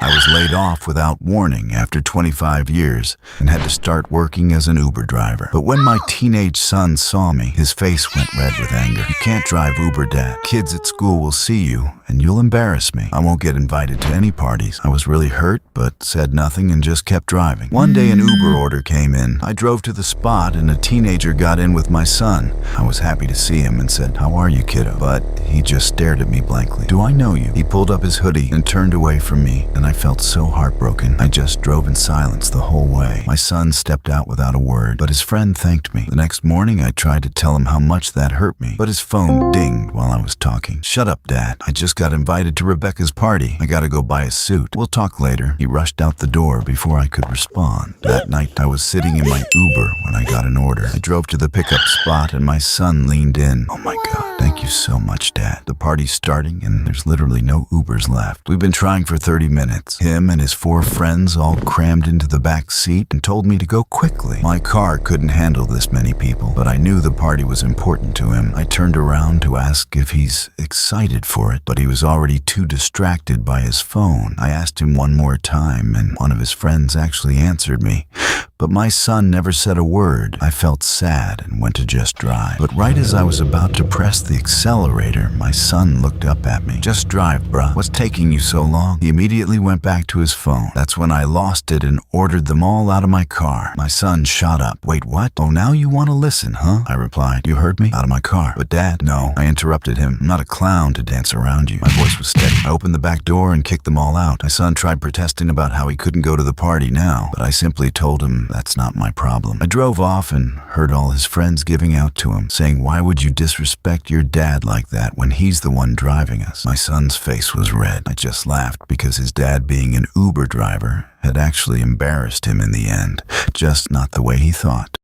I was laid off without warning after 25 years and had to start working as an Uber driver. But when my teenage son saw me, his face went red with anger. "You can't drive Uber, Dad. Kids at school will see you, and you'll embarrass me. I won't get invited to any parties." I was really hurt, but said nothing and just kept driving. One day an Uber order came in. I drove to the spot and a teenager got in with my son. I was happy to see him and said, "How are you, kiddo?" But he just stared at me blankly. "Do I know you?" He pulled up his hoodie and turned away from me, and I felt so heartbroken. I just drove in silence the whole way. My son stepped out without a word, but his friend thanked me. The next morning I tried to tell him how much that hurt me, but his phone dinged while I was talking. "Shut up, Dad. I just got invited to Rebecca's party. I gotta go buy a suit. We'll talk later." He rushed out the door before I could respond. That night I was sitting in my Uber when I got an order. I drove to the pickup spot and my son leaned in. "Oh my God. Thank you so much, Dad. The party's starting and there's literally no Ubers left. We've been trying for 30 minutes. Him and his 4 friends all crammed into the back seat and told me to go quickly. My car couldn't handle this many people, but I knew the party was important to him. I turned around to ask if he's excited for it, but he was already too distracted by his phone. I asked him one more time and one of his friends actually answered me. But my son never said a word. I felt sad and went to just drive. But right as I was about to press the accelerator, my son looked up at me. "Just drive, bruh. What's taking you so long?" He immediately went back to his phone. That's when I lost it and ordered them all out of my car. My son shot up. "Wait, what? Oh, now you want to listen, huh?" I replied. "You heard me? Out of my car." "But Dad..." "No," I interrupted him. "I'm not a clown to dance around you." My voice was steady. I opened the back door and kicked them all out. My son tried protesting about how he couldn't go to the party now, but I simply told him that's not my problem. I drove off and heard all his friends giving out to him, saying, "Why would you disrespect your dad like that when he's the one driving us?" My son's face was red. I just laughed because his dad, being an Uber driver, had actually embarrassed him in the end, just not the way he thought.